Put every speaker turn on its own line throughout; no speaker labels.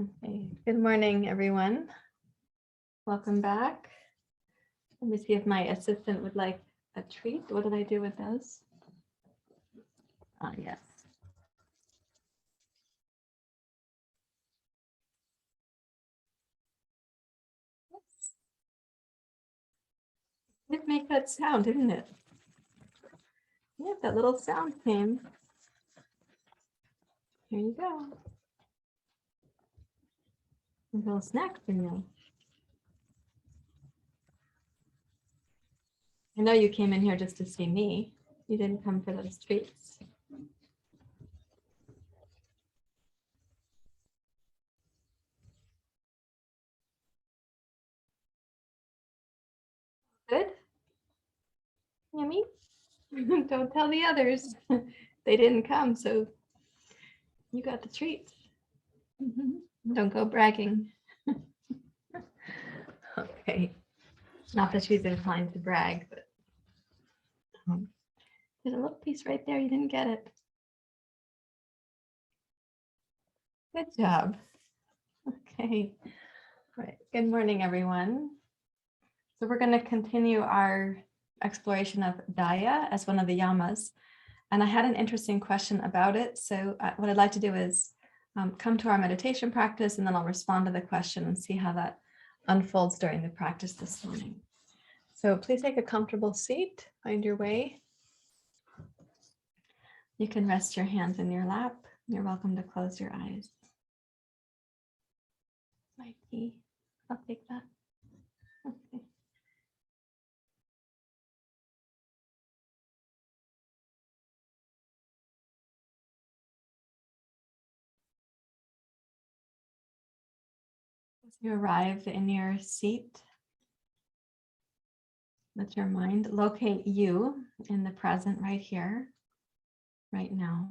Okay. Good morning, everyone. Welcome back. Let me see if my assistant would like a treat. What did I do with those? Oh, yes. It made that sound, didn't it? Yeah, that little sound came. Here you go. A little snack for you. I know you came in here just to see me. You didn't come for those treats. Good? Yummy? Don't tell the others. They didn't come, so you got the treats. Don't go bragging. Okay. Not that she's inclined to brag, but there's a little piece right there. You didn't get it. Good job. Okay. Right. Good morning, everyone. So we're going to continue our exploration of DAYA as one of the yamas. And I had an interesting question about it. So what I'd like to do is come to our meditation practice, and then I'll respond to the question and see how that unfolds during the practice this morning. So please take a comfortable seat, find your way. You can rest your hands in your lap. You're welcome to close your eyes. My tea. I'll take that. Okay. As you arrive in your seat, let your mind locate you in the present right here, right now.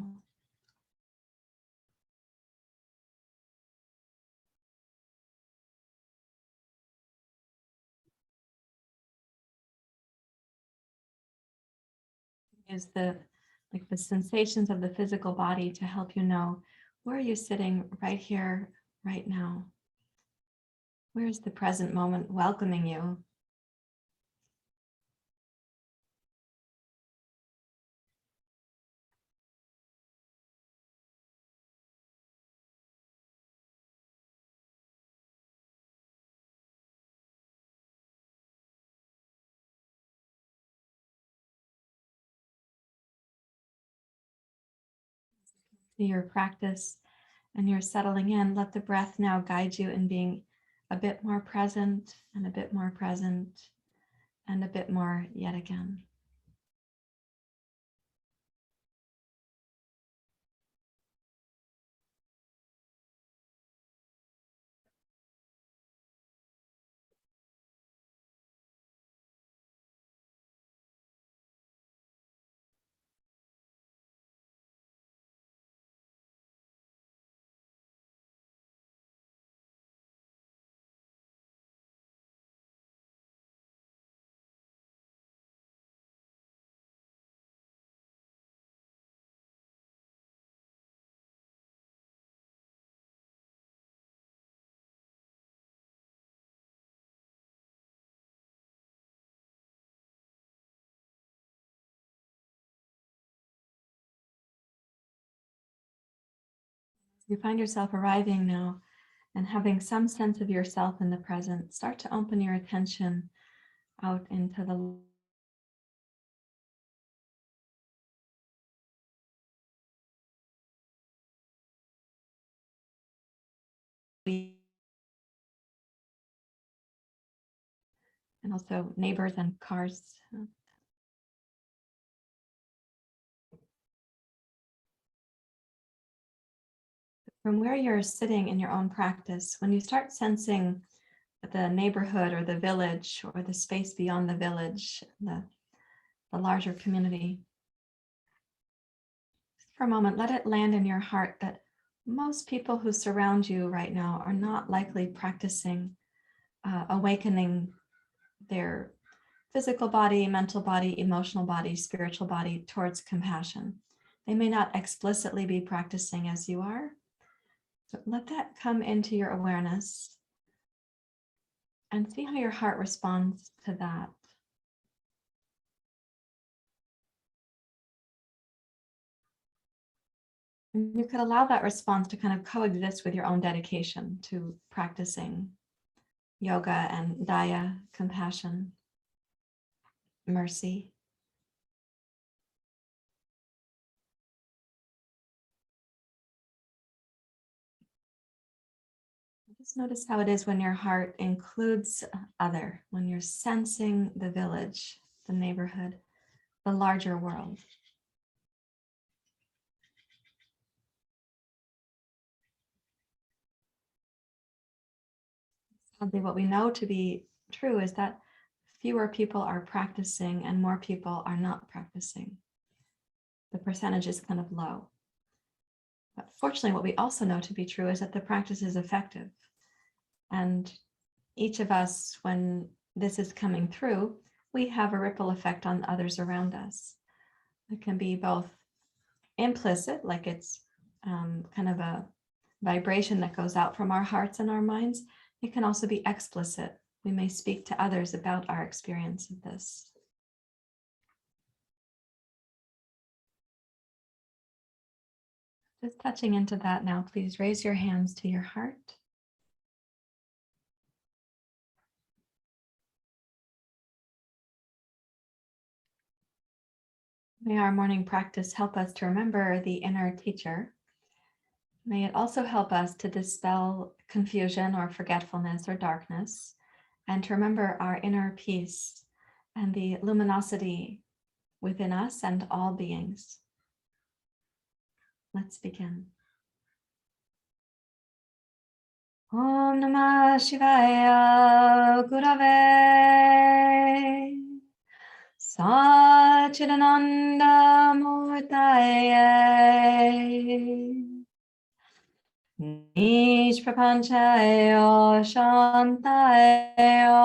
Use the sensations of the physical body to help you know where are you sitting right here, right now. Where is the present moment welcoming you? Your practice and you're settling in, let the breath now guide you in being a bit more present and a bit more present and a bit more yet again. You find yourself arriving now and having some sense of yourself in the present. Start to open your attention out into the and also neighbors and cars. From where you're sitting in your own practice, when you start sensing the neighborhood or the village or the space beyond the village, the larger community, for a moment, let it land in your heart that most people who surround you right now are not likely practicing awakening their physical body, mental body, emotional body, spiritual body towards compassion. They may not explicitly be practicing as you are. So let that come into your awareness and see how your heart responds to that. And you could allow that response to kind of coexist with your own dedication to practicing yoga and DAYA, compassion, mercy. Just notice how it is when your heart includes other, when you're sensing the village, the neighborhood, the larger world. Sadly, what we know to be true is that fewer people are practicing and more people are not practicing. The percentage is kind of low. But fortunately, what we also know to be true is that the practice is effective. And each of us, when this is coming through, we have a ripple effect on others around us. It can be both implicit, like it's kind of a vibration that goes out from our hearts and our minds. It can also be explicit. We may speak to others about our experience of this. Just touching into that now, please raise your hands to your heart. May our morning practice help us to remember the inner teacher. May it also help us to dispel confusion or forgetfulness or darkness, and to remember our inner peace and the luminosity within us and all beings. Let's begin. Om Namah Shivaya Gurave Satchidananda Murtaye Nish Prapanchaya Shantaya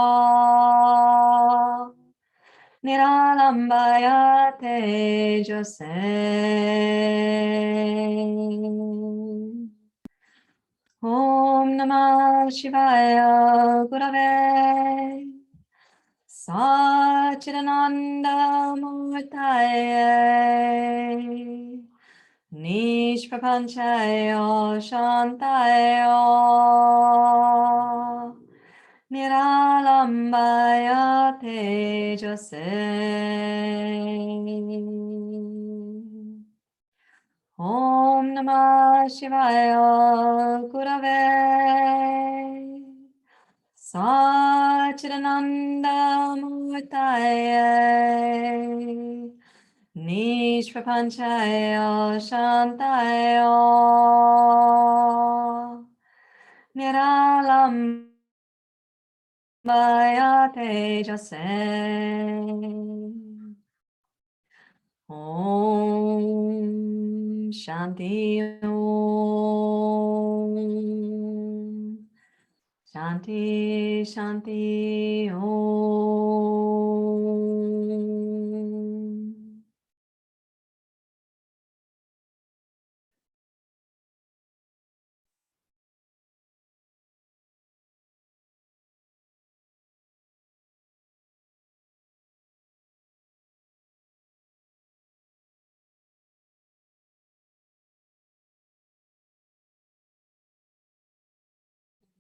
Niralambaya Tejase Om Namah Shivaya Gurave Satchidananda Murtaye Nish Prapanchaya Shantaya Niralambaya Tejase Om Namah Shivaya Gurave Satchidananda Murtaye Nish Prapanchaya Shantaya Niralambaya Tejase Om Shanti Om Shanti Shanti Om.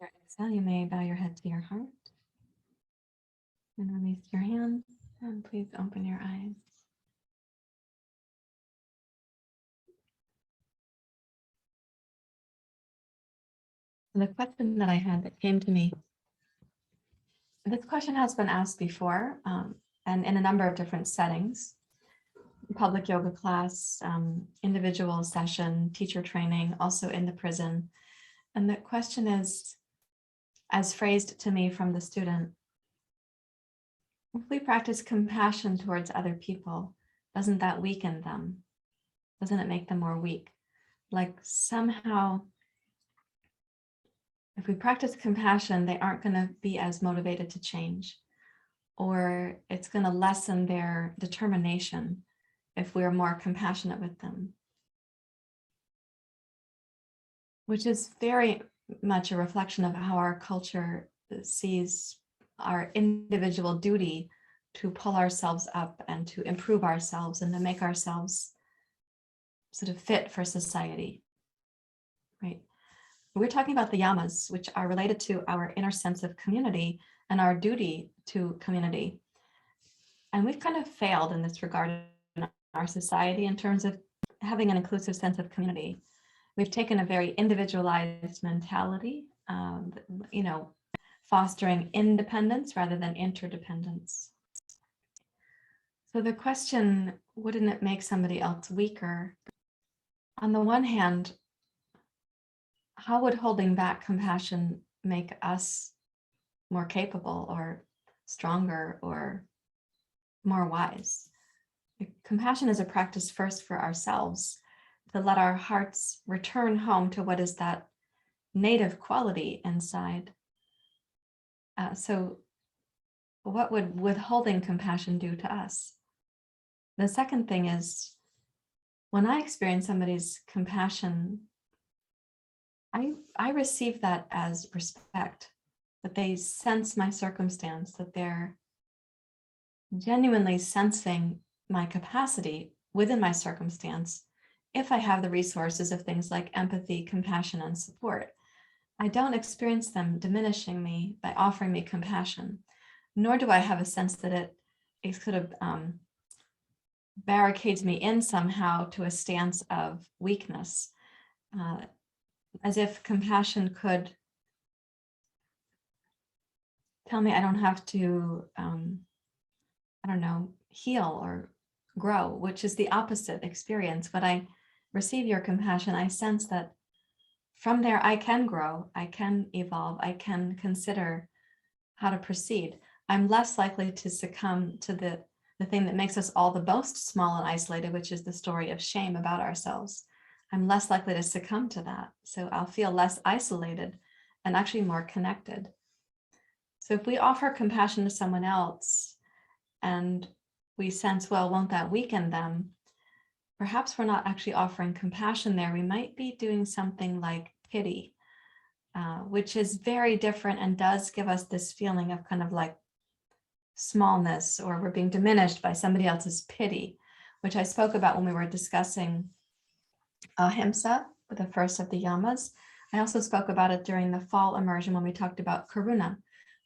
Your exhale, you may bow your head to your heart and release your hands, and please open your eyes. The question that I had that came to me, this question has been asked before, and in a number of different settings: public yoga class, individual session, teacher training, also in the prison. And the question is, as phrased to me from the student: if we practice compassion towards other people, doesn't that weaken them? Doesn't it make them more weak? Like somehow, if we practice compassion, they aren't going to be as motivated to change, or it's going to lessen their determination if we're more compassionate with them. which is very much a reflection of how our culture sees our individual duty to pull ourselves up and to improve ourselves and to make ourselves sort of fit for society, right? We're talking about the yamas, which are related to our inner sense of community and our duty to community. And we've kind of failed in this regard in our society in terms of having an inclusive sense of community. We've taken a very individualized mentality, fostering independence rather than interdependence. So the question, wouldn't it make somebody else weaker? On the one hand, how would holding back compassion make us more capable or stronger or more wise? Compassion is a practice first for ourselves, to let our hearts return home to what is that native quality inside. So what would withholding compassion do to us? The second thing is, when I experience somebody's compassion, I receive that as respect, that they sense my circumstance, that they're genuinely sensing my capacity within my circumstance. If I have the resources of things like empathy, compassion, and support, I don't experience them diminishing me by offering me compassion, nor do I have a sense that it sort of barricades me in somehow to a stance of weakness, as if compassion could tell me I don't have to, heal or grow, which is the opposite experience. When I receive your compassion, I sense that from there I can grow, I can evolve, I can consider how to proceed. I'm less likely to succumb to the thing that makes us all the most small and isolated, which is the story of shame about ourselves. I'm less likely to succumb to that. So I'll feel less isolated and actually more connected. So if we offer compassion to someone else and we sense, well, won't that weaken them? Perhaps we're not actually offering compassion there. We might be doing something like pity, which is very different and does give us this feeling of kind of like smallness, or we're being diminished by somebody else's pity, which I spoke about when we were discussing ahimsa, the first of the yamas. I also spoke about it during the fall immersion when we talked about karuna,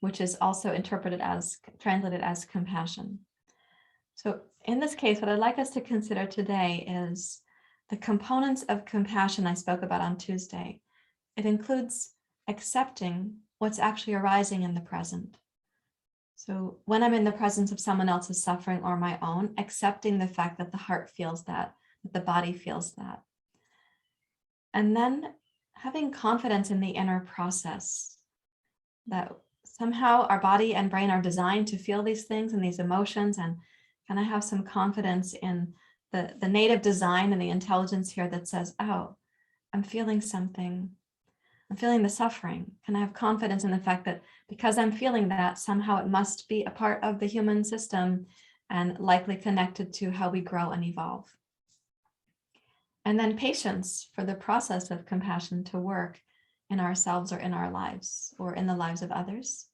which is also translated as compassion. So in this case, what I'd like us to consider today is the components of compassion I spoke about on Tuesday. It includes accepting what's actually arising in the present. So when I'm in the presence of someone else's suffering or my own, accepting the fact that the heart feels that the body feels that. And then having confidence in the inner process, that somehow our body and brain are designed to feel these things and these emotions, and can I have some confidence in the native design and the intelligence here that says, oh, I'm feeling something. I'm feeling the suffering. Can I have confidence in the fact that because I'm feeling that, somehow it must be a part of the human system and likely connected to how we grow and evolve. And then patience for the process of compassion to work in ourselves or in our lives or in the lives of others.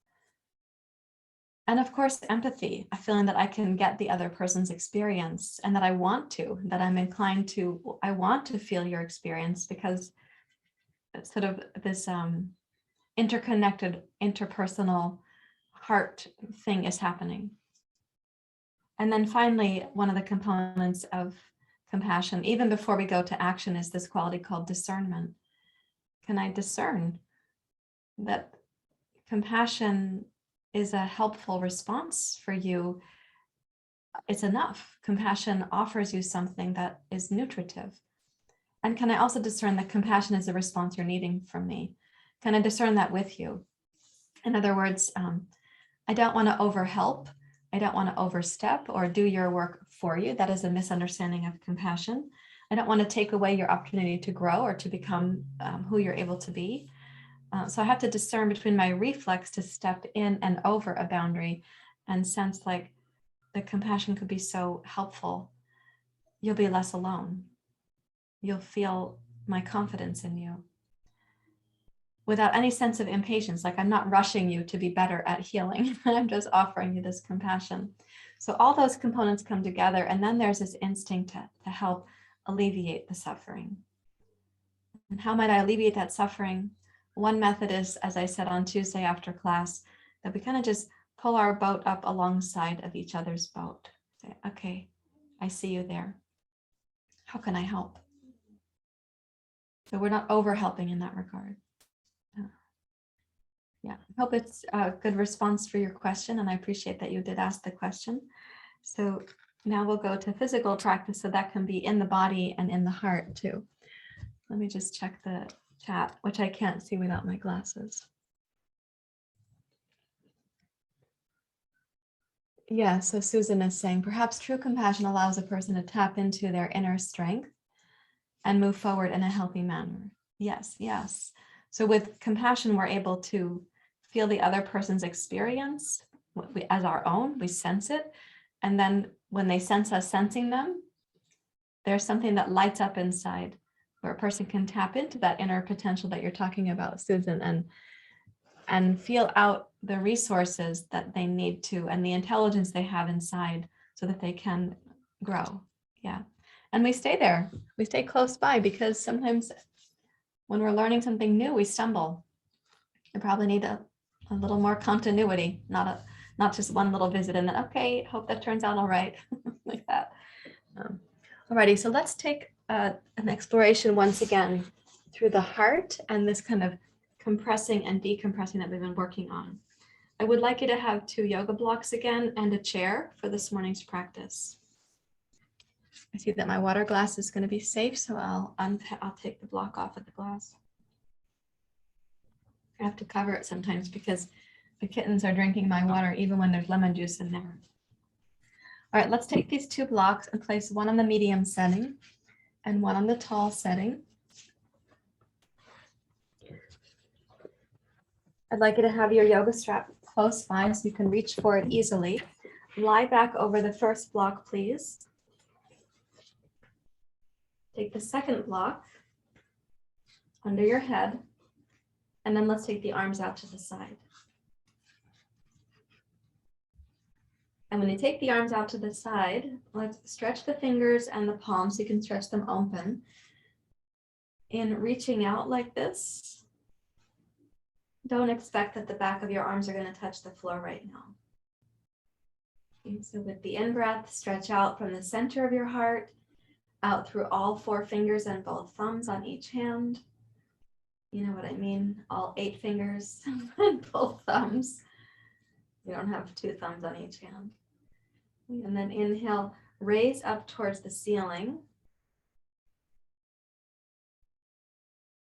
And of course, empathy, a feeling that I can get the other person's experience and that I want to, that I'm inclined to, I want to feel your experience because it's sort of this interconnected, interpersonal heart thing is happening. And then finally, one of the components of compassion, even before we go to action, is this quality called discernment. Can I discern that compassion is a helpful response for you? It's enough. Compassion offers you something that is nutritive. And can I also discern that compassion is a response you're needing from me? Can I discern that with you? In other words, I don't want to overhelp. I don't want to overstep or do your work for you. That is a misunderstanding of compassion. I don't want to take away your opportunity to grow or to become who you're able to be. So I have to discern between my reflex to step in and over a boundary and sense like the compassion could be so helpful. You'll be less alone. You'll feel my confidence in you. without any sense of impatience. Like I'm not rushing you to be better at healing. I'm just offering you this compassion. So all those components come together, and then there's this instinct to help alleviate the suffering. And how might I alleviate that suffering? One method is, as I said on Tuesday after class, that we kind of just pull our boat up alongside of each other's boat. Say, okay, I see you there. How can I help? So we're not over helping in that regard. Yeah, I hope it's a good response for your question, and I appreciate that you did ask the question. So now we'll go to physical practice, so that can be in the body and in the heart too. Let me just check the chat, which I can't see without my glasses. Yeah, so Susan is saying, perhaps true compassion allows a person to tap into their inner strength and move forward in a healthy manner. Yes, yes. So with compassion, we're able to feel the other person's experience as our own, we sense it. And then when they sense us sensing them, there's something that lights up inside where a person can tap into that inner potential that you're talking about, Susan, and feel out the resources that they need to and the intelligence they have inside so that they can grow. Yeah. And we stay there. We stay close by, because sometimes when we're learning something new, we stumble. You probably need a little more continuity, not just one little visit and then, okay, hope that turns out all right, like that. Alrighty, so let's take an exploration once again through the heart and this kind of compressing and decompressing that we've been working on. I would like you to have 2 yoga blocks again and a chair for this morning's practice. I see that my water glass is going to be safe, so I'll take the block off of the glass. I have to cover it sometimes because the kittens are drinking my water even when there's lemon juice in there. All right, let's take these 2 blocks and place one on the medium setting and one on the tall setting. I'd like you to have your yoga strap close by so you can reach for it easily. Lie back over the first block, please. Take the second block under your head, and then let's take the arms out to the side. And when you take the arms out to the side, let's stretch the fingers and the palms so you can stretch them open. In reaching out like this, don't expect that the back of your arms are going to touch the floor right now. Okay, so with the in-breath, stretch out from the center of your heart, out through all 4 fingers and both thumbs on each hand. You know what I mean? All 8 fingers and both thumbs. You don't have 2 thumbs on each hand. And then inhale, raise up towards the ceiling.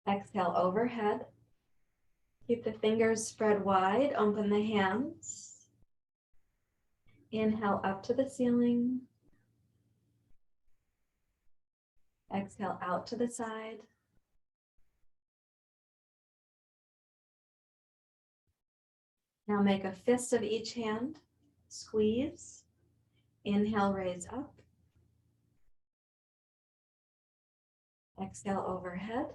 Exhale overhead. Keep the fingers spread wide, open the hands. Inhale up to the ceiling. Exhale out to the side. Now make a fist of each hand, squeeze. Inhale, raise up. Exhale overhead.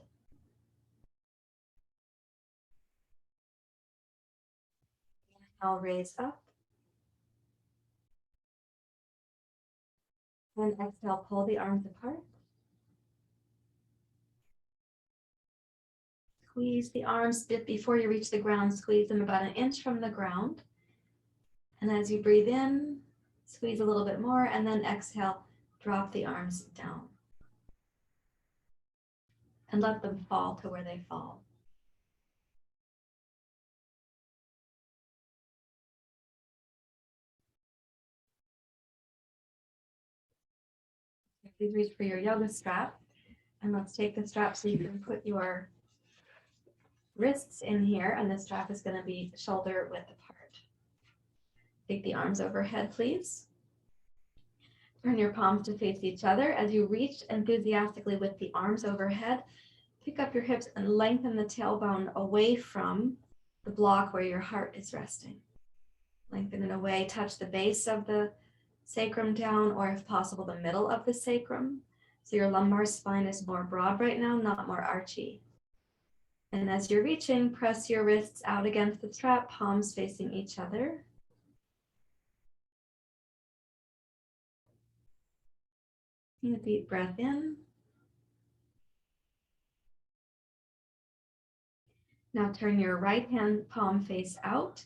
Inhale, raise up. And exhale, pull the arms apart. Squeeze the arms before you reach the ground. Squeeze them about 1 inch from the ground. And as you breathe in, squeeze a little bit more, and then exhale, drop the arms down. And let them fall to where they fall. Please reach for your yoga strap. And let's take the strap so you can put your wrists in here, and the strap is going to be shoulder width apart. Take the arms overhead, please. Turn your palms to face each other. As you reach enthusiastically with the arms overhead, pick up your hips and lengthen the tailbone away from the block where your heart is resting. Lengthen it away, touch the base of the sacrum down, or if possible, the middle of the sacrum. So your lumbar spine is more broad right now, not more archy. And as you're reaching, press your wrists out against the strap, palms facing each other. Take a deep breath in. Now turn your right hand palm face out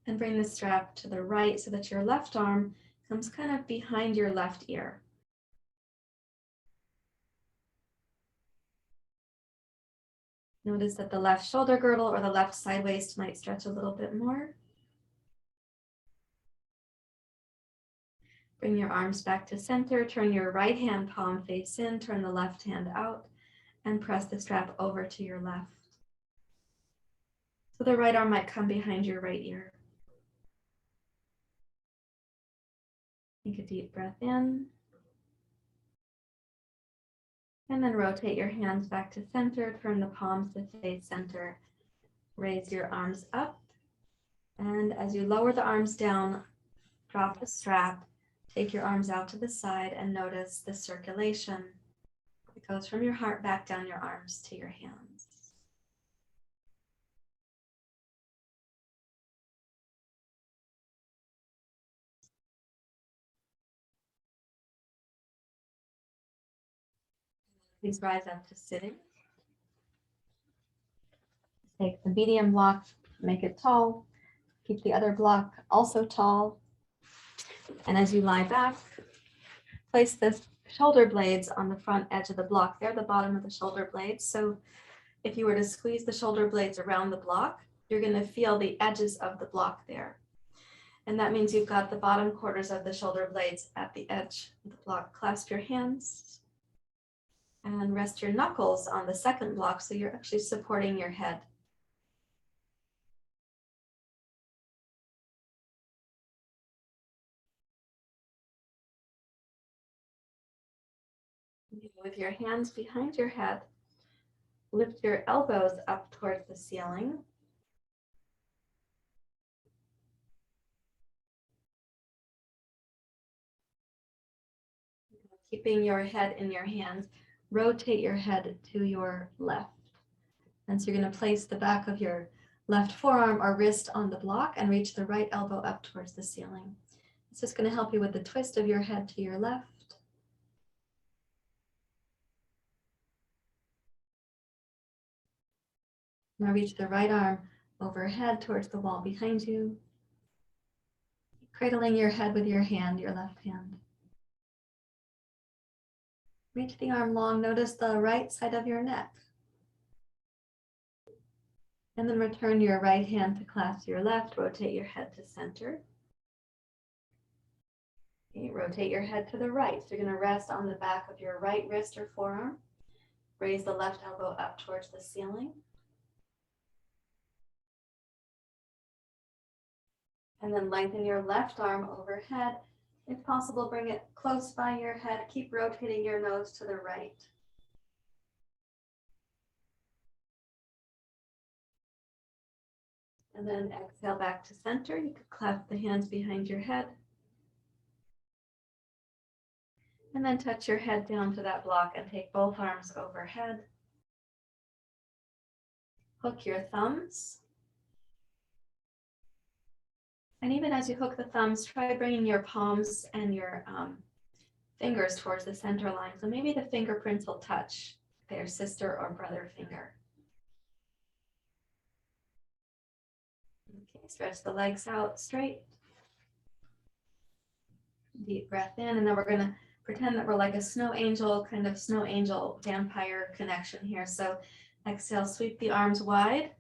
and bring the strap to the right so that your left arm comes kind of behind your left ear. Notice that the left shoulder girdle or the left side waist might stretch a little bit more. Bring your arms back to center, turn your right hand palm face in, turn the left hand out, and press the strap over to your left. So the right arm might come behind your right ear. Take a deep breath in. And then rotate your hands back to center, turn the palms to face center. Raise your arms up. And as you lower the arms down, drop the strap, take your arms out to the side and notice the circulation. It goes from your heart back down your arms to your hands. Please rise up to sitting. Take the medium block, make it tall. Keep the other block also tall. And as you lie back, place the shoulder blades on the front edge of the block. They're the bottom of the shoulder blades. So if you were to squeeze the shoulder blades around the block, you're going to feel the edges of the block there. And that means you've got the bottom quarters of the shoulder blades at the edge of the block. Clasp your hands and rest your knuckles on the second block so you're actually supporting your head. With your hands behind your head, lift your elbows up towards the ceiling. Keeping your head in your hands, rotate your head to your left. And so you're going to place the back of your left forearm or wrist on the block and reach the right elbow up towards the ceiling. It's just going to help you with the twist of your head to your left. Now reach the right arm overhead towards the wall behind you, cradling your head with your hand, your left hand. Reach the arm long, notice the right side of your neck. And then return your right hand to clasp your left, rotate your head to center. Okay, rotate your head to the right. So you're going to rest on the back of your right wrist or forearm. Raise the left elbow up towards the ceiling. And then lengthen your left arm overhead. If possible, bring it close by your head. Keep rotating your nose to the right. And then exhale back to center. You could clasp the hands behind your head. And then touch your head down to that block and take both arms overhead. Hook your thumbs. And even as you hook the thumbs, try bringing your palms and your fingers towards the center line. So maybe the fingerprints will touch their sister or brother finger. Okay, stretch the legs out straight. Deep breath in, and then we're going to pretend that we're like a snow angel, kind of snow angel vampire connection here. So exhale, sweep the arms wide.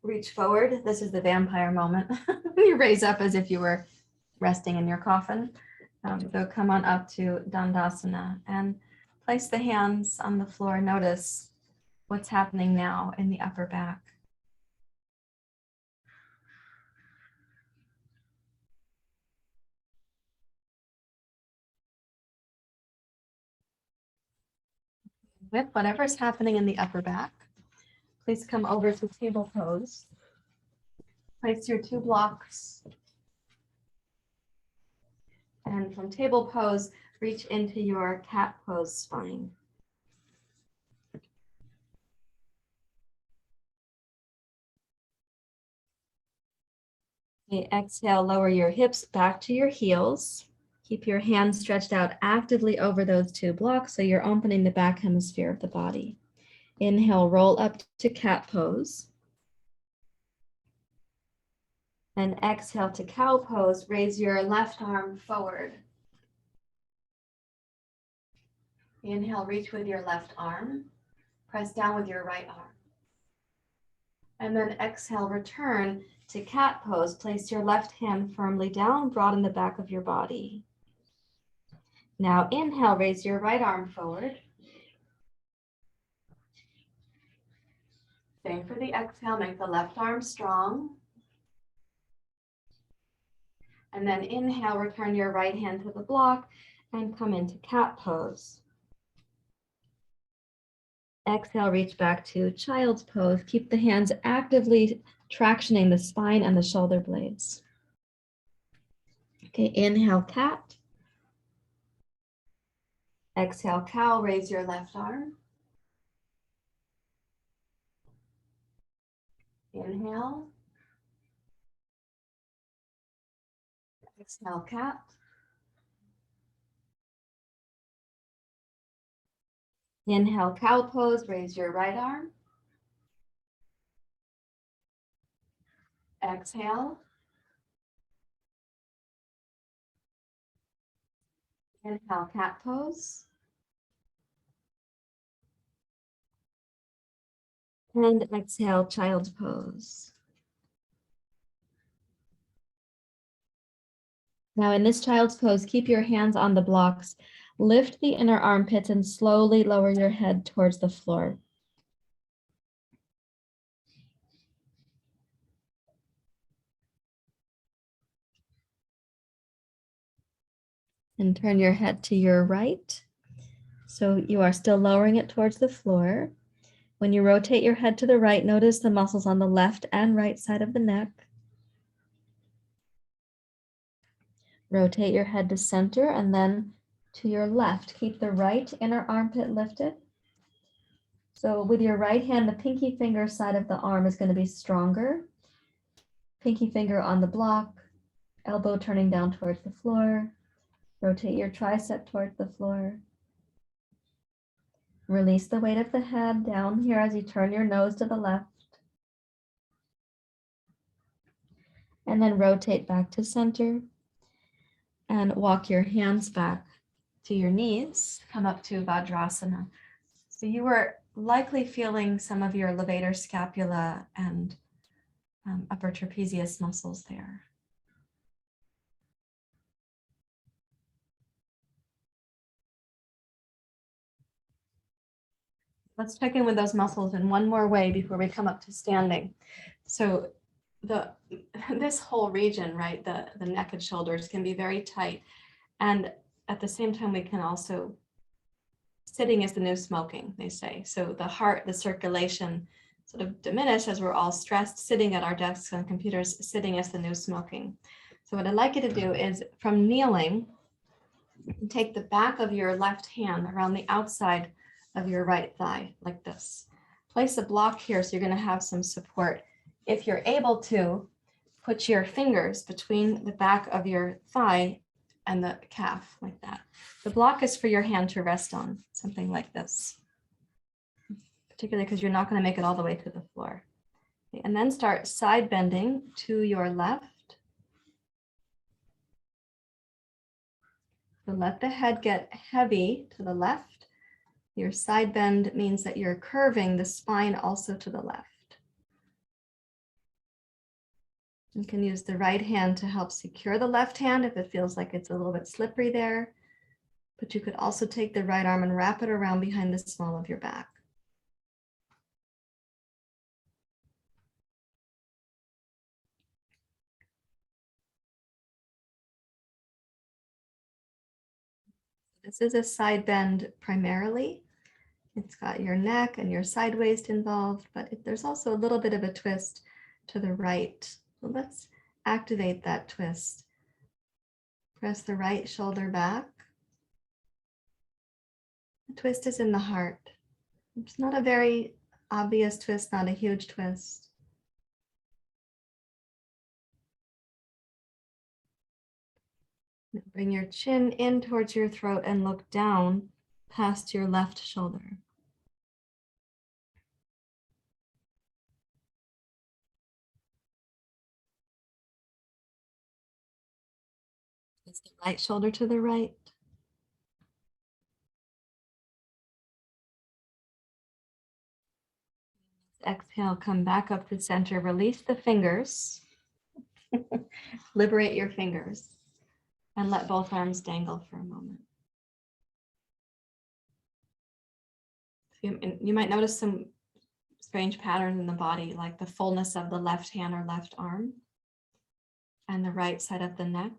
Reach forward. This is the vampire moment. You raise up as if you were resting in your coffin. So come on up to Dandasana and place the hands on the floor. Notice what's happening now in the upper back. With whatever's happening in the upper back, please come over to table pose. Place your two blocks. And from table pose, reach into your cat pose spine. Okay, exhale, lower your hips back to your heels. Keep your hands stretched out actively over those two blocks so you're opening the back hemisphere of the body. Inhale, roll up to cat pose. And exhale to cow pose, raise your left arm forward. Inhale, reach with your left arm. Press down with your right arm. And then exhale, return to cat pose. Place your left hand firmly down, broaden the back of your body. Now inhale, raise your right arm forward. Same for the exhale, make the left arm strong. And then inhale, return your right hand to the block and come into cat pose. Exhale, reach back to child's pose. Keep the hands actively tractioning the spine and the shoulder blades. Okay, inhale, cat. Exhale, cow, raise your left arm. Inhale. Exhale, cat. Inhale, cow pose, raise your right arm. Exhale. Inhale, cat pose. And exhale, child's pose. Now in this child's pose, keep your hands on the blocks. Lift the inner armpits and slowly lower your head towards the floor. And turn your head to your right. So you are still lowering it towards the floor. When you rotate your head to the right, notice the muscles on the left and right side of the neck. Rotate your head to center and then to your left. Keep the right inner armpit lifted. So with your right hand, the pinky finger side of the arm is going to be stronger. Pinky finger on the block, elbow turning down towards the floor. Rotate your tricep towards the floor. Release the weight of the head down here as you turn your nose to the left. And then rotate back to center. And walk your hands back to your knees. Come up to Vadrosan. So you were likely feeling some of your levator scapula and upper trapezius muscles there. Let's check in with those muscles in one more way before we come up to standing. So this whole region, right, the neck and shoulders can be very tight. And at the same time, we can also, sitting is the new smoking, they say. So the heart, the circulation sort of diminish as we're all stressed, sitting at our desks and computers, sitting is the new smoking. So what I'd like you to do is from kneeling, take the back of your left hand around the outside of your right thigh like this. Place a block here so you're going to have some support. If you're able to, put your fingers between the back of your thigh and the calf like that. The block is for your hand to rest on, something like this, particularly because you're not going to make it all the way to the floor. Okay, and then start side bending to your left. So let the head get heavy to the left. Your side bend means that you're curving the spine also to the left. You can use the right hand to help secure the left hand if it feels like it's a little bit slippery there. But you could also take the right arm and wrap it around behind the small of your back. This is a side bend primarily. It's got your neck and your side waist involved, but there's also a little bit of a twist to the right. So let's activate that twist. Press the right shoulder back. The twist is in the heart. It's not a very obvious twist, not a huge twist. Bring your chin in towards your throat and look down past your left shoulder. Is the right shoulder to the right? Exhale, come back up to center. Release the fingers. Liberate your fingers and let both arms dangle for a moment. You might notice some strange patterns in the body, like the fullness of the left hand or left arm and the right side of the neck.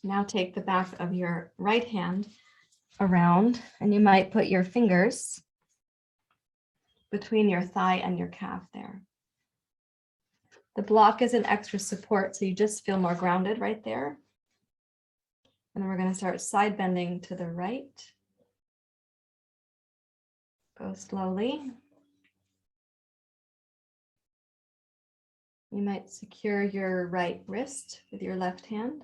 Now take the back of your right hand around, and you might put your fingers between your thigh and your calf there. The block is an extra support, so you just feel more grounded right there. And then we're going to start side bending to the right. Go slowly. You might secure your right wrist with your left hand.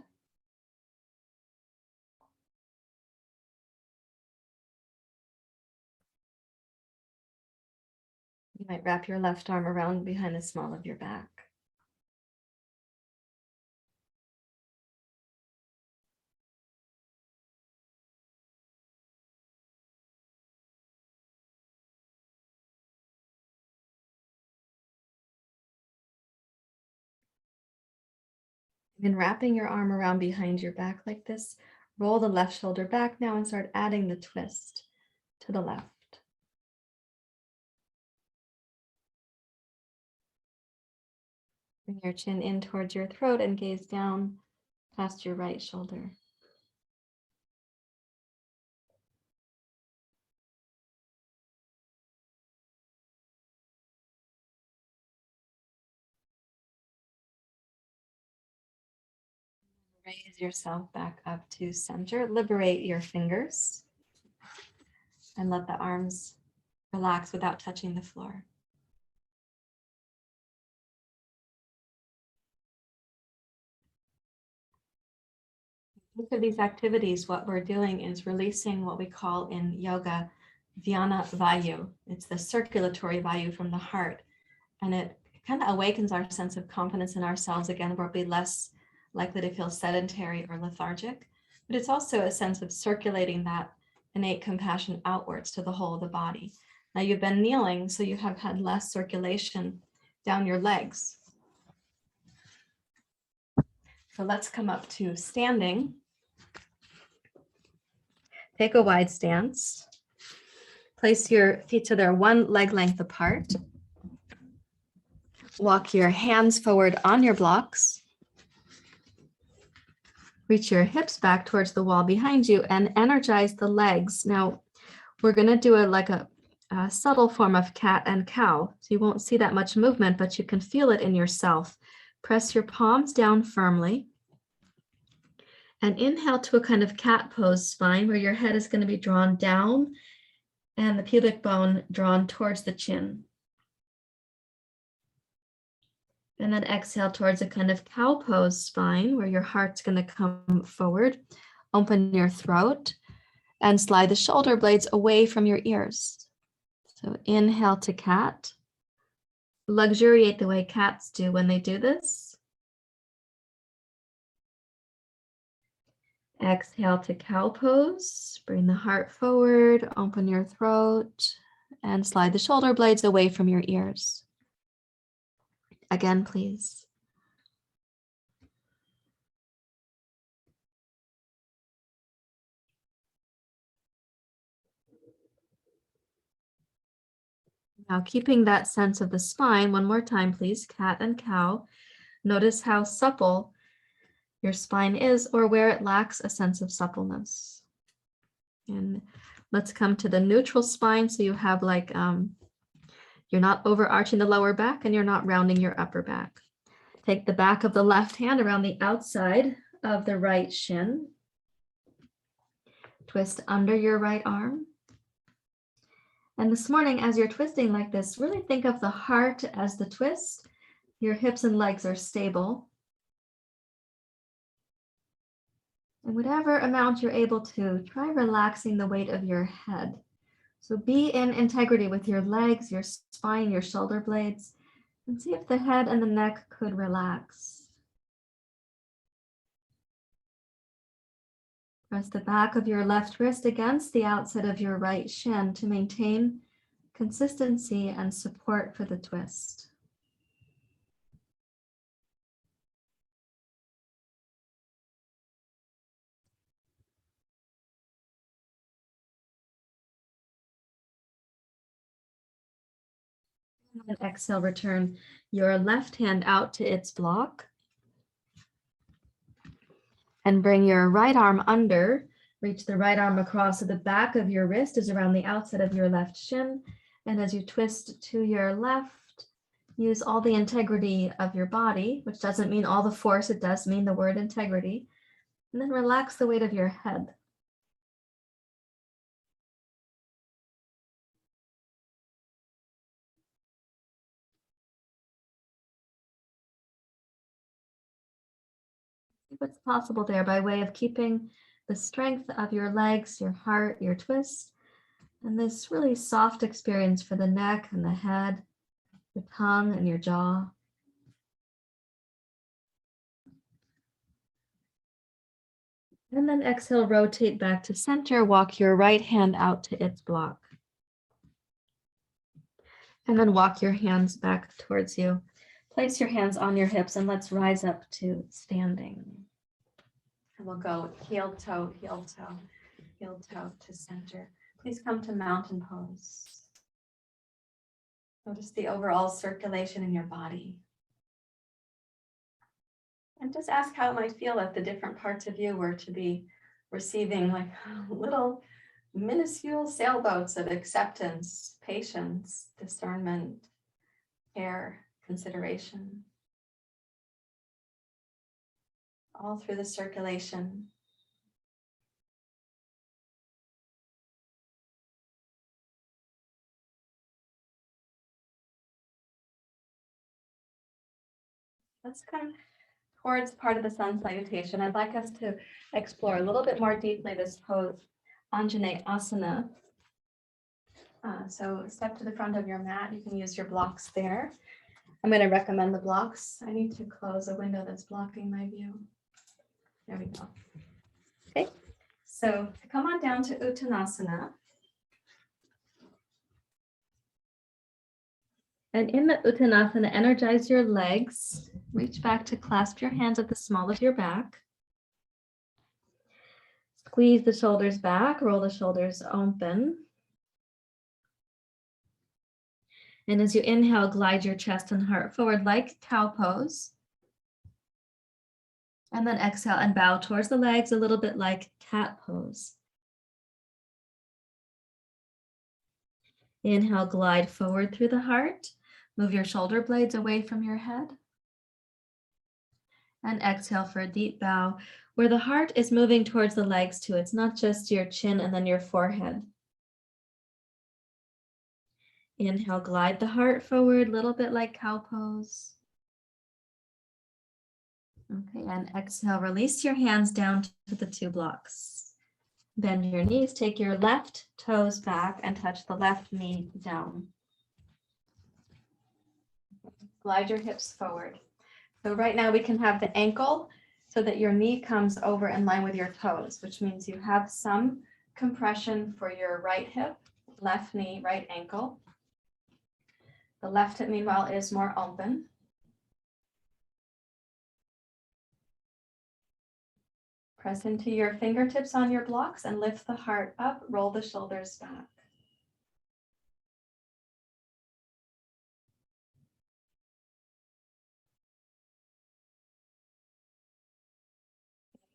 You might wrap your left arm around behind the small of your back. And wrapping your arm around behind your back like this, roll the left shoulder back now and start adding the twist to the left. Bring your chin in towards your throat and gaze down past your right shoulder. Raise yourself back up to center. Liberate your fingers and let the arms relax without touching the floor. Each of these activities, what we're doing is releasing what we call in yoga, dhyana vayu. It's the circulatory vayu from the heart. And it kind of awakens our sense of confidence in ourselves again. We'll be less likely to feel sedentary or lethargic. But it's also a sense of circulating that innate compassion outwards to the whole of the body. Now you've been kneeling, so you have had less circulation down your legs. So let's come up to standing. Take a wide stance. Place your feet so they're one leg length apart. Walk your hands forward on your blocks. Reach your hips back towards the wall behind you and energize the legs. Now, we're going to do a subtle form of cat and cow. So you won't see that much movement, but you can feel it in yourself. Press your palms down firmly. And inhale to a kind of cat pose spine where your head is going to be drawn down and the pubic bone drawn towards the chin. And then exhale towards a kind of cow pose spine where your heart's going to come forward. Open your throat and slide the shoulder blades away from your ears. So inhale to cat. Luxuriate the way cats do when they do this. Exhale to cow pose. Bring the heart forward, open your throat, and slide the shoulder blades away from your ears. Again, please. Now, keeping that sense of the spine, one more time, please, cat and cow. Notice how supple your spine is or where it lacks a sense of suppleness. And let's come to the neutral spine. So you have like, you're not overarching the lower back and you're not rounding your upper back. Take the back of the left hand around the outside of the right shin. Twist under your right arm. And this morning, as you're twisting like this, really think of the heart as the twist. Your hips and legs are stable. And whatever amount you're able to, try relaxing the weight of your head. So be in integrity with your legs, your spine, your shoulder blades, and see if the head and the neck could relax. Press the back of your left wrist against the outside of your right shin to maintain consistency and support for the twist. And exhale, return your left hand out to its block. And bring your right arm under. Reach the right arm across, so the back of your wrist is around the outside of your left shin. And as you twist to your left, use all the integrity of your body, which doesn't mean all the force, it does mean the word integrity. And then relax the weight of your head. See what's possible there by way of keeping the strength of your legs, your heart, your twist, and this really soft experience for the neck and the head, your tongue and your jaw. And then exhale, rotate back to center, walk your right hand out to its block. And then walk your hands back towards you. Place your hands on your hips and let's rise up to standing. And we'll go heel toe, heel toe, heel toe to center. Please come to mountain pose. Notice the overall circulation in your body. And just ask how it might feel if the different parts of you were to be receiving like little minuscule sailboats of acceptance, patience, discernment, care, consideration. All through the circulation. Let's come towards part of the sun salutation. I'd like us to explore a little bit more deeply this pose, Anjaneyasana. So step to the front of your mat. You can use your blocks there. I'm going to recommend the blocks. I need to close a window that's blocking my view. There we go. Okay, so come on down to Uttanasana. And in the Uttanasana, energize your legs. Reach back to clasp your hands at the small of your back. Squeeze the shoulders back, roll the shoulders open. And as you inhale, glide your chest and heart forward like cow pose. And then exhale and bow towards the legs a little bit like cat pose. Inhale, glide forward through the heart. Move your shoulder blades away from your head. And exhale for a deep bow where the heart is moving towards the legs too. It's not just your chin and then your forehead. Inhale, glide the heart forward, a little bit like cow pose. Okay, and exhale, release your hands down to the two blocks. Bend your knees, take your left toes back and touch the left knee down. Glide your hips forward. So right now we can have the ankle so that your knee comes over in line with your toes, which means you have some compression for your right hip, left knee, right ankle. The left hip, meanwhile, is more open. Press into your fingertips on your blocks and lift the heart up, roll the shoulders back.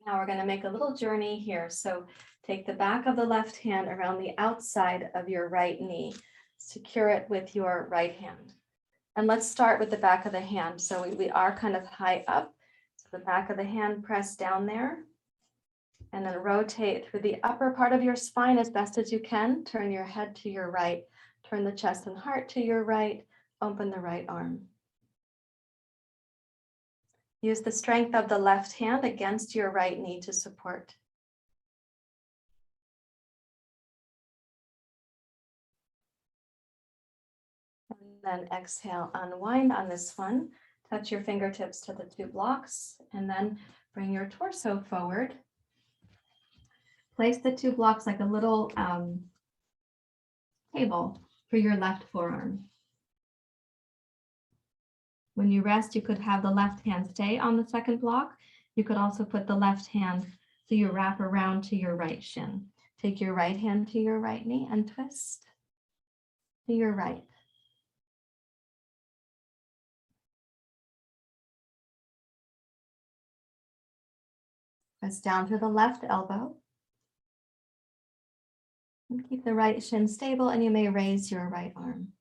Now we're going to make a little journey here. So take the back of the left hand around the outside of your right knee. Secure it with your right hand. And let's start with the back of the hand. So we are kind of high up. So the back of the hand, press down there. And then rotate through the upper part of your spine as best as you can. Turn your head to your right. Turn the chest and heart to your right. Open the right arm. Use the strength of the left hand against your right knee to support Then exhale, unwind on this one. Touch your fingertips to the 2 blocks and then bring your torso forward. Place the 2 blocks like a little table for your left forearm. When you rest, you could have the left hand stay on the second block. You could also put the left hand so you wrap around to your right shin. Take your right hand to your right knee and twist to your right. Press down to the left elbow. And keep the right shin stable, and you may raise your right arm.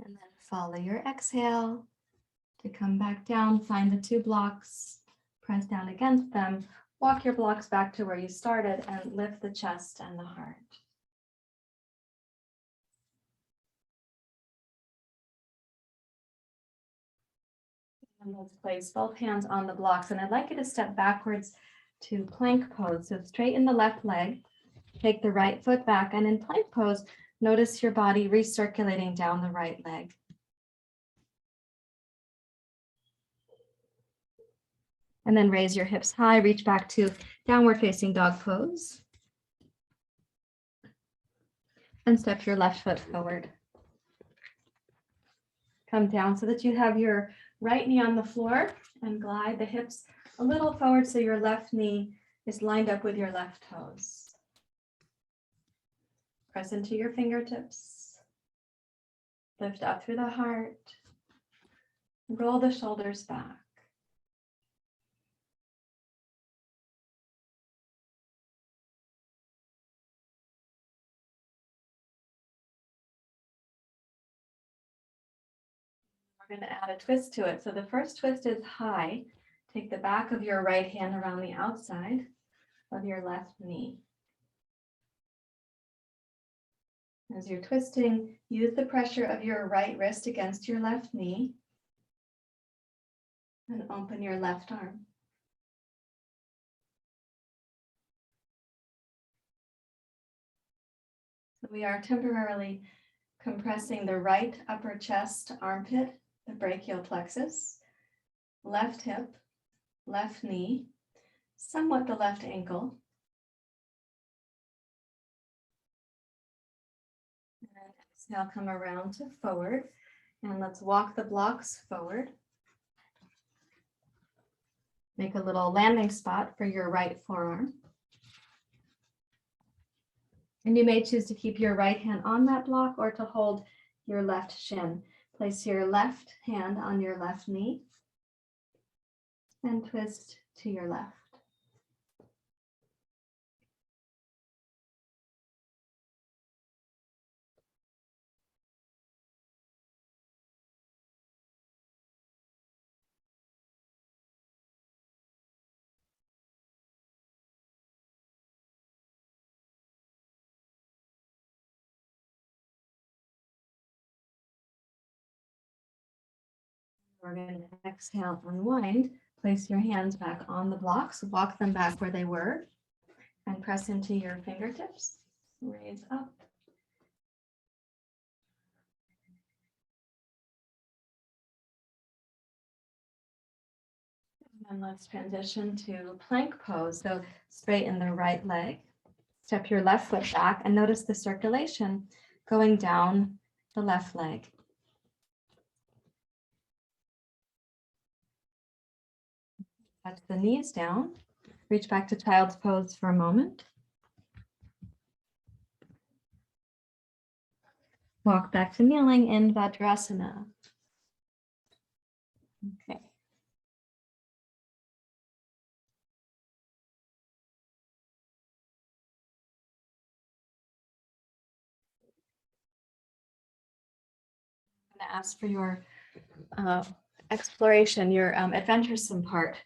And then follow your exhale to come back down. Find the 2 blocks, press down against them, walk your blocks back to where you started, and lift the chest and the heart. And let's place both hands on the blocks. And I'd like you to step backwards to plank pose. So straighten the left leg, take the right foot back, and in plank pose, notice your body recirculating down the right leg. And then raise your hips high, reach back to downward facing dog pose. And step your left foot forward. Come down so that you have your right knee on the floor and glide the hips a little forward so your left knee is lined up with your left toes. Press into your fingertips. Lift up through the heart. Roll the shoulders back. We're going to add a twist to it. So the first twist is high. Take the back of your right hand around the outside of your left knee. As you're twisting, use the pressure of your right wrist against your left knee and open your left arm. So we are temporarily compressing the right upper chest, armpit, the brachial plexus, left hip, left knee, somewhat the left ankle. And exhale, come around to forward. And let's walk the blocks forward. Make a little landing spot for your right forearm. And you may choose to keep your right hand on that block or to hold your left shin. Place your left hand on your left knee and twist to your left. We're going to exhale, unwind, place your hands back on the blocks, walk them back where they were, and press into your fingertips, raise up. And let's transition to plank pose. So straighten the right leg, step your left foot back, and notice the circulation going down the left leg. Touch the knees down. Reach back to child's pose for a moment. Walk back to kneeling in Vadrosan. Okay. I'm going to ask for your exploration, your adventuresome part.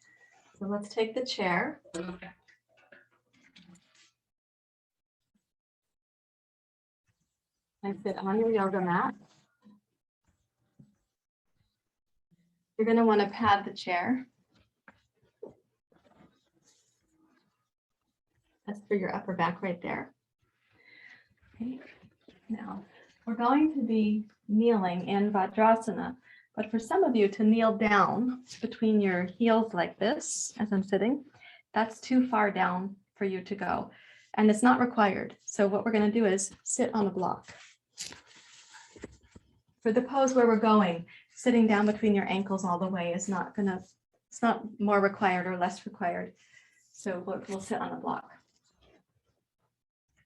So let's take the chair. And sit on your yoga mat. You're going to want to pad the chair. That's for your upper back right there. Okay. Now, we're going to be kneeling in Vadrosan, but for some of you to kneel down between your heels like this, as I'm sitting, that's too far down for you to go, and it's not required. So what we're going to do is sit on a block. For the pose where we're going, sitting down between your ankles all the way is not gonna, it's not more required or less required. So we'll sit on a block.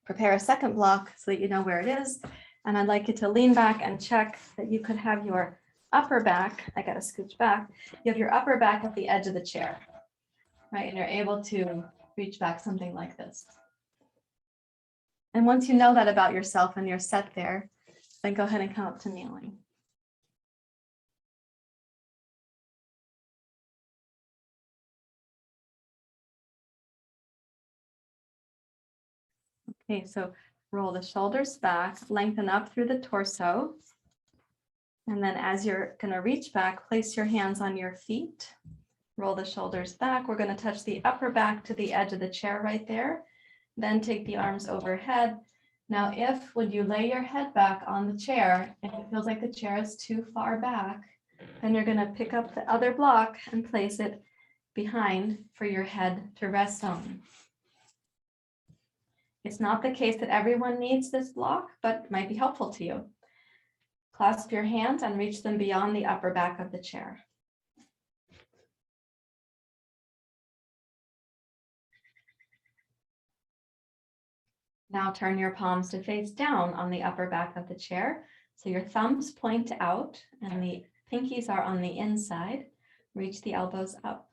Prepare a second block so that you know where it is. And I'd like you to lean back and check that you could have your upper back, I gotta scooch back, you have your upper back at the edge of the chair, right? And you're able to reach back something like this. And once you know that about yourself and you're set there, then go ahead and come up to kneeling. Okay, so roll the shoulders back, lengthen up through the torso. And then as you're going to reach back, place your hands on your feet. Roll the shoulders back. We're going to touch the upper back to the edge of the chair right there. Then take the arms overhead. Now, if when you lay your head back on the chair, if it feels like the chair is too far back, then you're going to pick up the other block and place it behind for your head to rest on. It's not the case that everyone needs this block, but it might be helpful to you. Clasp your hands and reach them beyond the upper back of the chair. Now turn your palms to face down on the upper back of the chair. So your thumbs point out and the pinkies are on the inside. Reach the elbows up.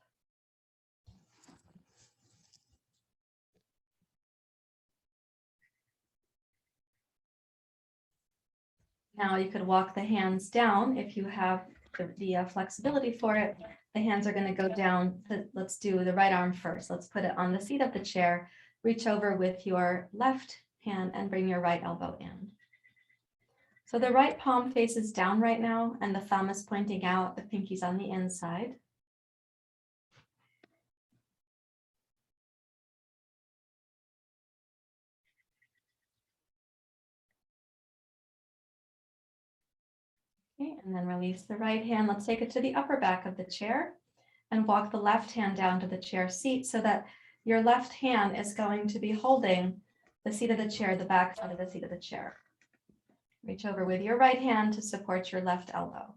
Now you could walk the hands down if you have the flexibility for it. The hands are going to go down. Let's do the right arm first. Let's put it on the seat of the chair. Reach over with your left hand and bring your right elbow in. So the right palm faces down right now, and the thumb is pointing out, the pinky's on the inside. Okay, and then release the right hand. Let's take it to the upper back of the chair and walk the left hand down to the chair seat so that your left hand is going to be holding the seat of the chair, the back side of the seat of the chair. Reach over with your right hand to support your left elbow.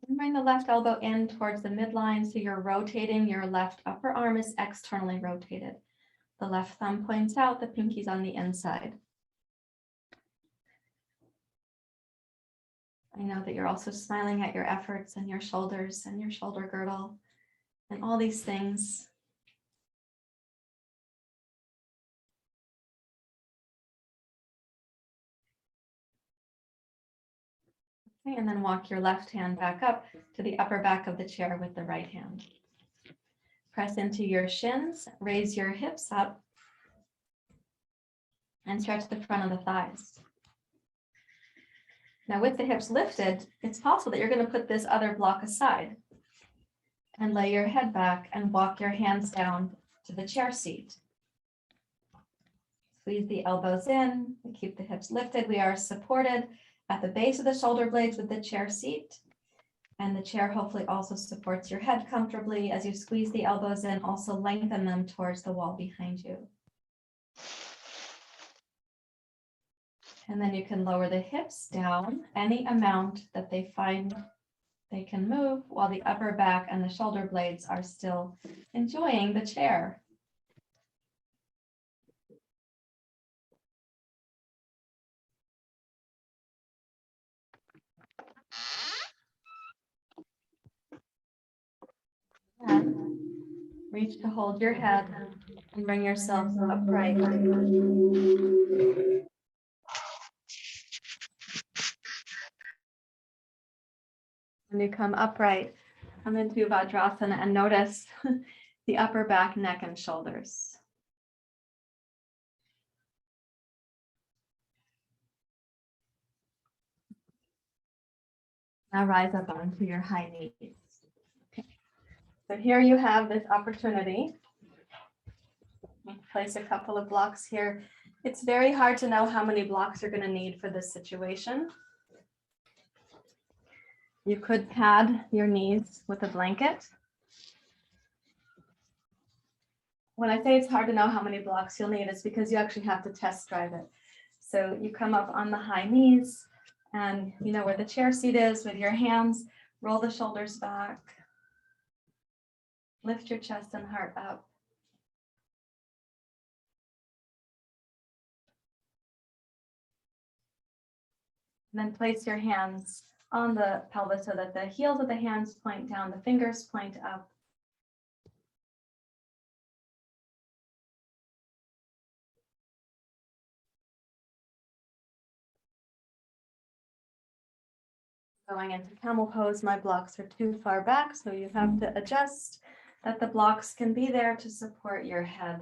And bring the left elbow in towards the midline so you're rotating. Your left upper arm is externally rotated. The left thumb points out, the pinky's on the inside. I know that you're also smiling at your efforts and your shoulders and your shoulder girdle and all these things. Okay, and then walk your left hand back up to the upper back of the chair with the right hand. Press into your shins, raise your hips up, and stretch the front of the thighs. Now with the hips lifted, it's possible that you're going to put this other block aside and lay your head back and walk your hands down to the chair seat. Squeeze the elbows in, we keep the hips lifted. We are supported at the base of the shoulder blades with the chair seat. And the chair hopefully also supports your head comfortably. As you squeeze the elbows in, also lengthen them towards the wall behind you. And then you can lower the hips down any amount that they find they can move while the upper back and the shoulder blades are still enjoying the chair. And reach to hold your head and bring yourself upright. When you come upright, come into Vadrosan and notice the upper back, neck, and shoulders. Now rise up onto your high knees. So here you have this opportunity. Place a couple of blocks here. It's very hard to know how many blocks you're going to need for this situation. You could pad your knees with a blanket. When I say it's hard to know how many blocks you'll need, it's because you actually have to test drive it. So you come up on the high knees and you know where the chair seat is with your hands, roll the shoulders back, lift your chest and heart up. And then place your hands on the pelvis so that the heels of the hands point down, the fingers point up. Going into camel pose, my blocks are too far back, so you have to adjust that the blocks can be there to support your head.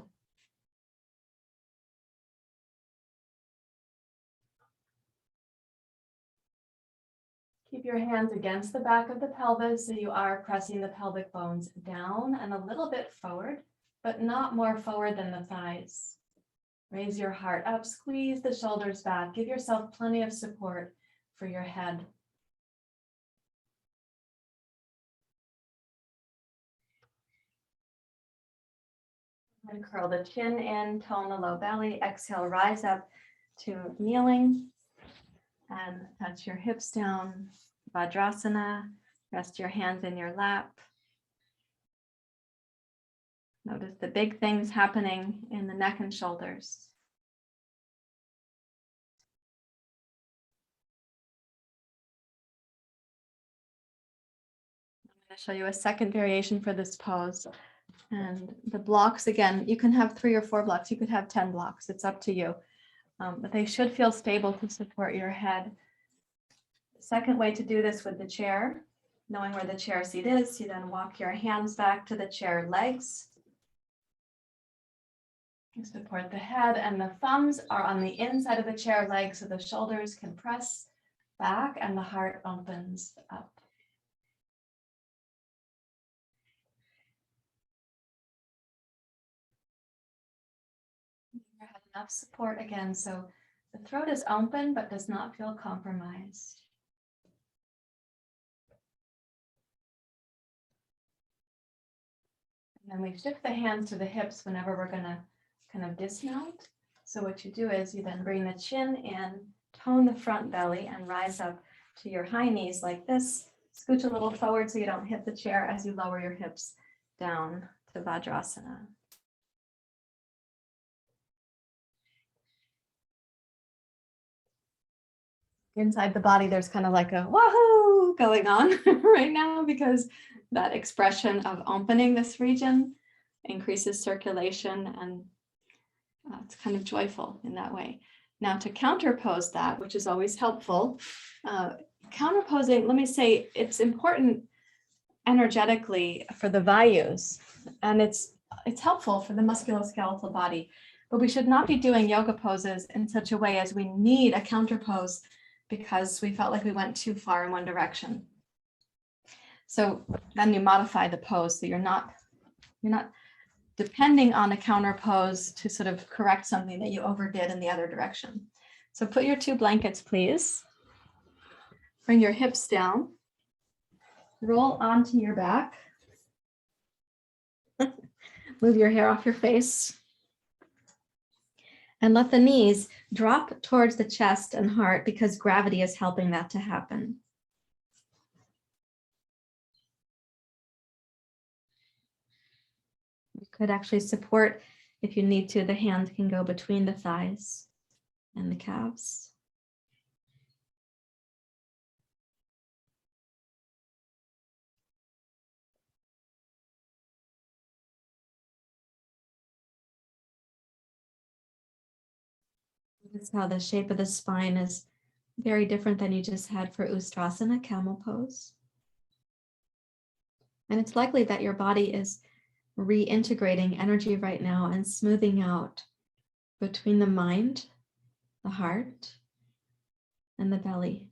Keep your hands against the back of the pelvis so you are pressing the pelvic bones down and a little bit forward, but not more forward than the thighs. Raise your heart up, squeeze the shoulders back, give yourself plenty of support for your head. And curl the chin in, tone the low belly, exhale, rise up to kneeling and touch your hips down, Vadrosan, rest your hands in your lap. Notice the big things happening in the neck and shoulders. I'm going to show you a second variation for this pose. And the blocks, again, you can have 3 or 4 blocks. You could have 10 blocks. It's up to you. But they should feel stable to support your head. The second way to do this with the chair, knowing where the chair seat is, you then walk your hands back to the chair legs. You support the head, and the thumbs are on the inside of the chair legs so the shoulders can press back and the heart opens up. You have enough support again, so the throat is open but does not feel compromised. And then we shift the hands to the hips whenever we're going to kind of dismount. So what you do is you then bring the chin in, tone the front belly, and rise up to your high knees like this. Scooch a little forward so you don't hit the chair as you lower your hips down to Vadrosan. Inside the body, there's kind of like a wahoo going on right now because that expression of opening this region increases circulation, and it's kind of joyful in that way. Now to counterpose that, which is always helpful, counterposing, let me say, it's important energetically for the vayus, and it's helpful for the musculoskeletal body, but we should not be doing yoga poses in such a way as we need a counterpose because we felt like we went too far in one direction. So then you modify the pose so you're not depending on a counter pose to sort of correct something that you overdid in the other direction. So put your 2 blankets, please. Bring your hips down. Roll onto your back. Move your hair off your face. And let the knees drop towards the chest and heart because gravity is helping that to happen. You could actually support, if you need to, the hand can go between the thighs and the calves. Notice how the shape of the spine is very different than you just had for Ustrasana, camel pose. And it's likely that your body is reintegrating energy right now and smoothing out between the mind, the heart, and the belly.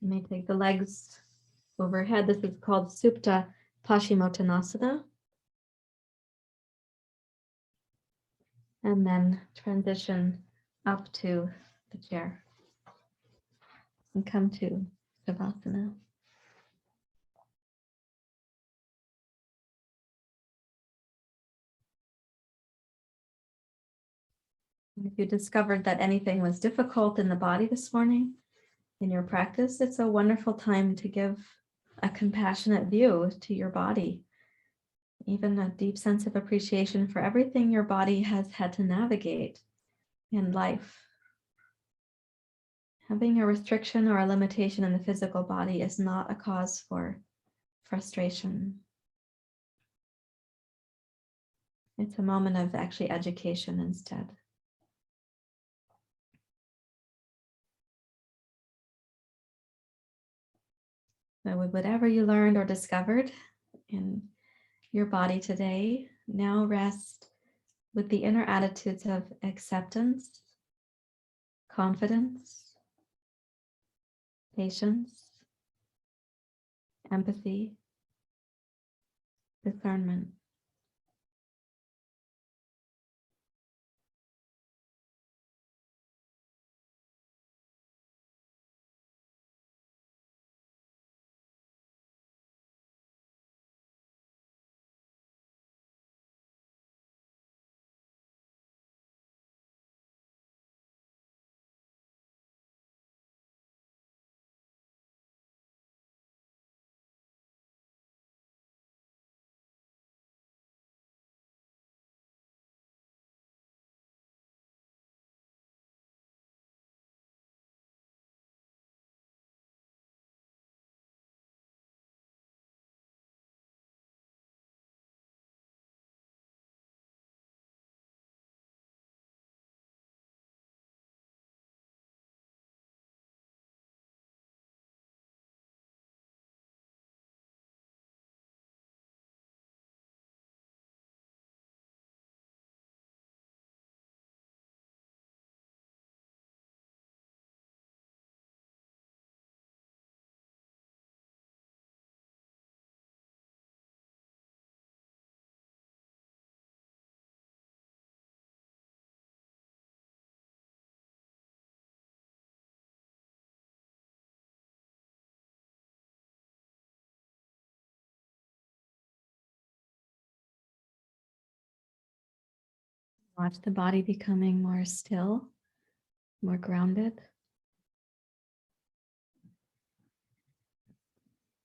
You may take the legs overhead. This is called supta Paschimottanasana. And then transition up to the chair and come to Savasana. If you discovered that anything was difficult in the body this morning in your practice, it's a wonderful time to give a compassionate view to your body, even a deep sense of appreciation for everything your body has had to navigate in life. Having a restriction or a limitation in the physical body is not a cause for frustration. It's a moment of actually education instead. So with whatever you learned or discovered in your body today, now rest with the inner attitudes of acceptance, confidence, patience, empathy, discernment. Watch the body becoming more still, more grounded.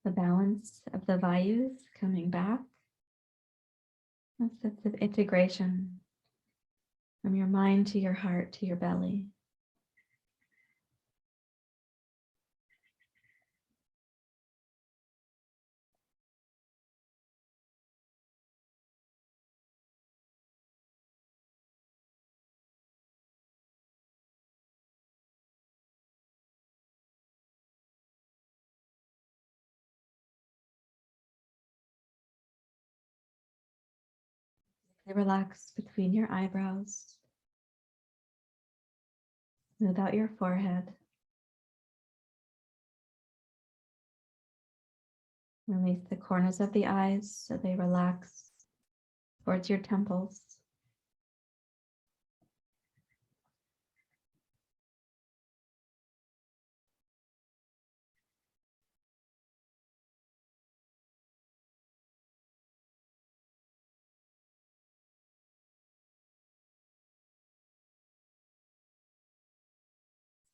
The balance of the vayus coming back. A sense of integration from your mind to your heart to your belly. Relax between your eyebrows. Smooth out your forehead. Release the corners of the eyes so they relax towards your temples.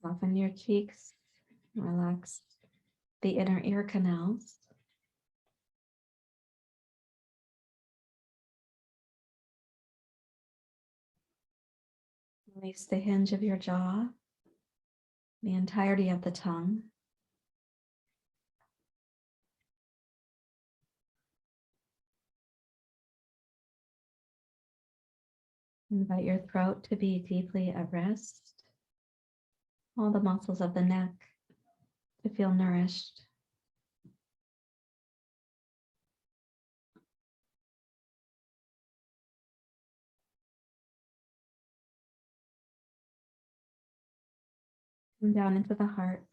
Soften your cheeks. Relax the inner ear canals. Release the hinge of your jaw, the entirety of the tongue. Invite your throat to be deeply at rest. All the muscles of the neck to feel nourished. Come down into the heart.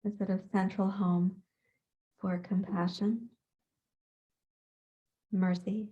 a sort of central home for compassion, mercy.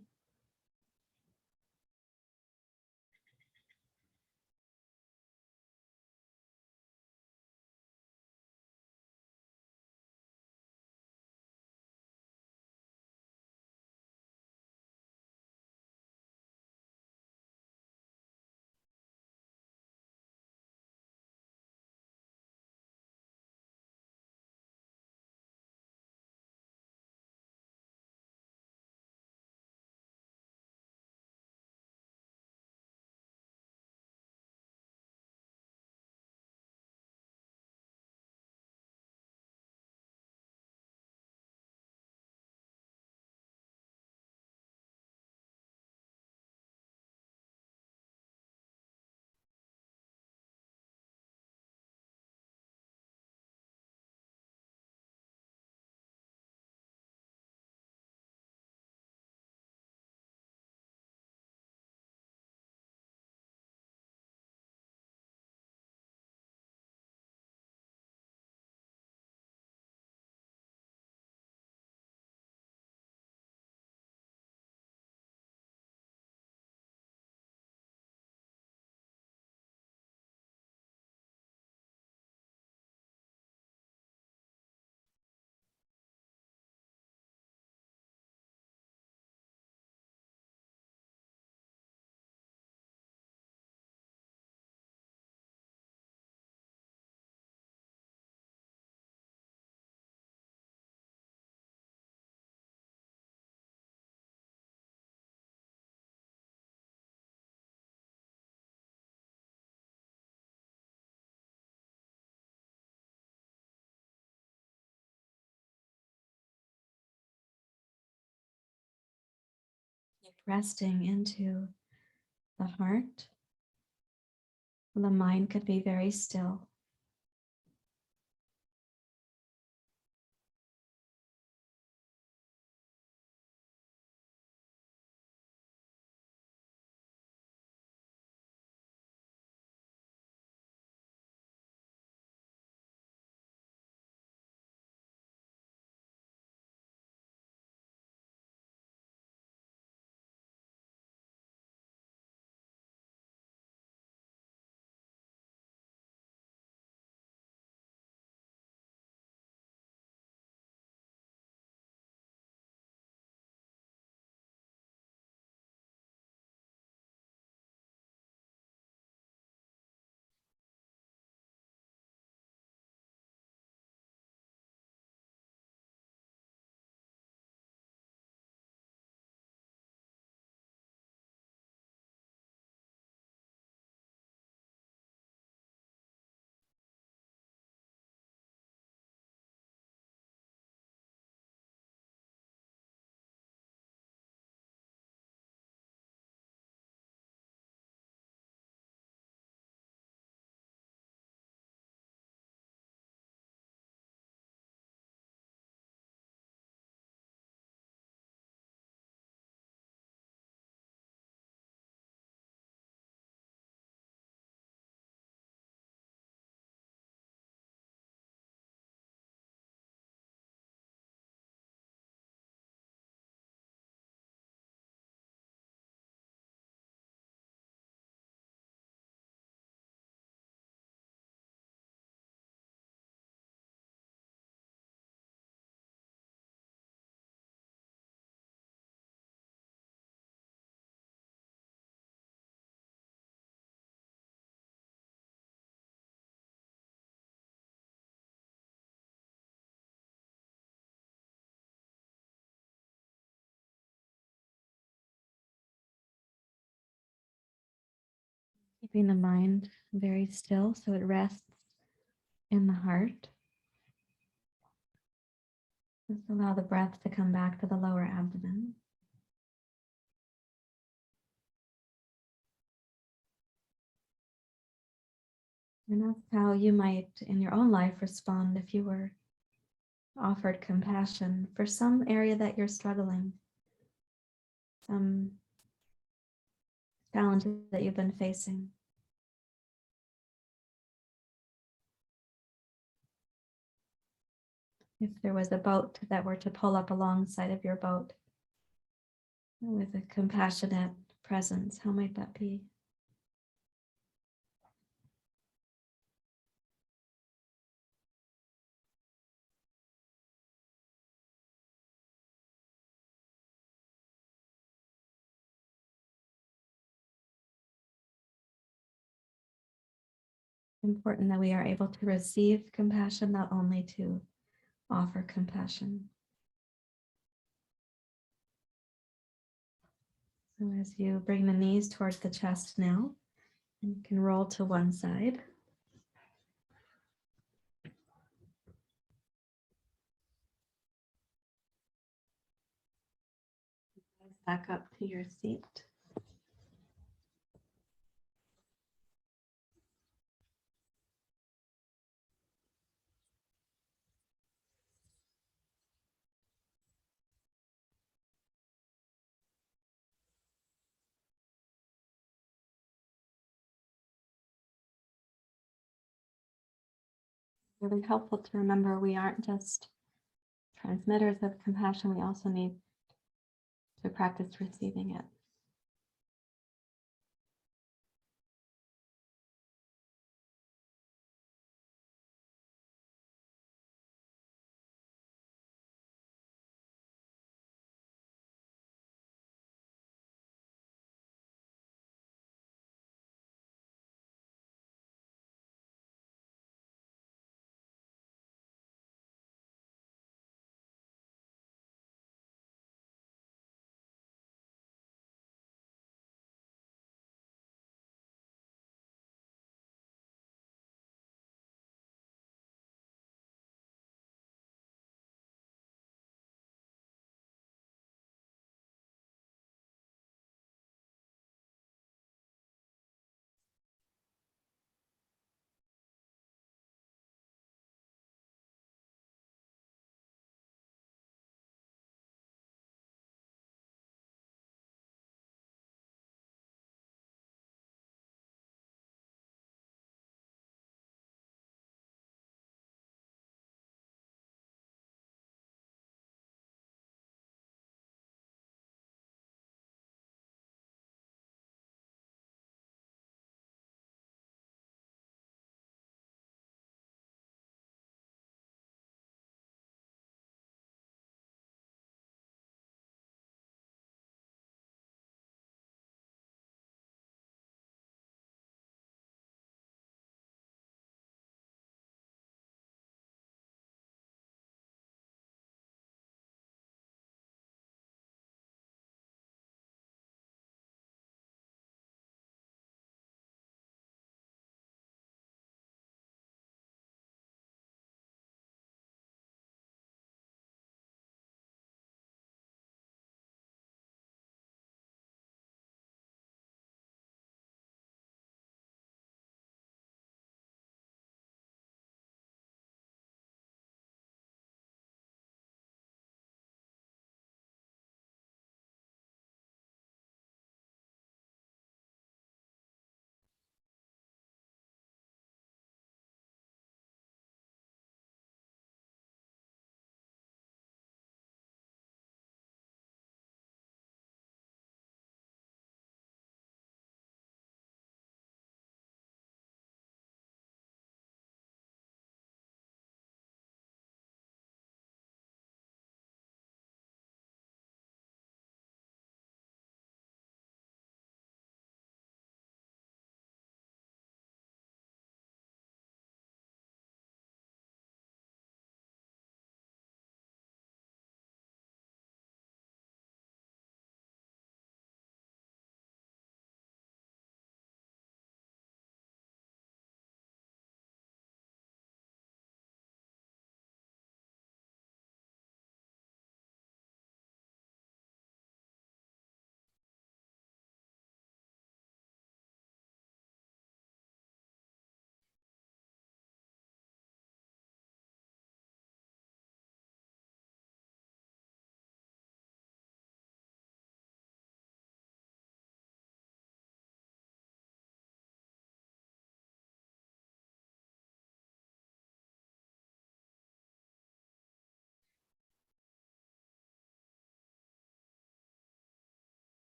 Resting into the heart. The mind could be very still. Keeping the mind very still so it rests in the heart. Just allow the breath to come back to the lower abdomen. And that's how you might, in your own life, respond if you were offered compassion for some area that you're struggling, some challenges that you've been facing. If there was a boat that were to pull up alongside of your boat with a compassionate presence, how might that be? Important that we are able to receive compassion, not only to offer compassion. So as you bring the knees towards the chest now, and you can roll to one side. Back up to your seat. Really helpful to remember we aren't just transmitters of compassion, we also need to practice receiving it.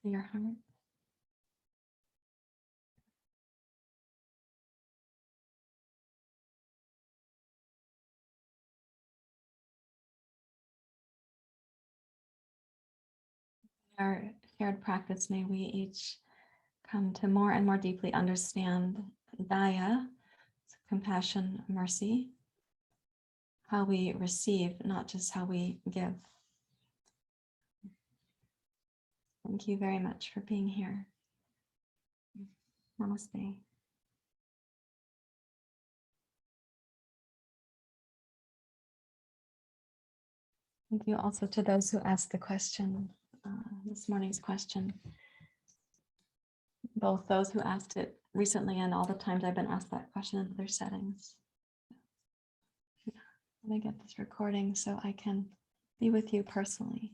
to your heart. Our shared practice, may we each come to more and more deeply understand DAYA, compassion, mercy, how we receive, not just how we give. Thank you very much for being here. Namaste. Thank you also to those who asked the question, this morning's question. Both those who asked it recently and all the times I've been asked that question in other settings. Let me get this recording so I can be with you personally.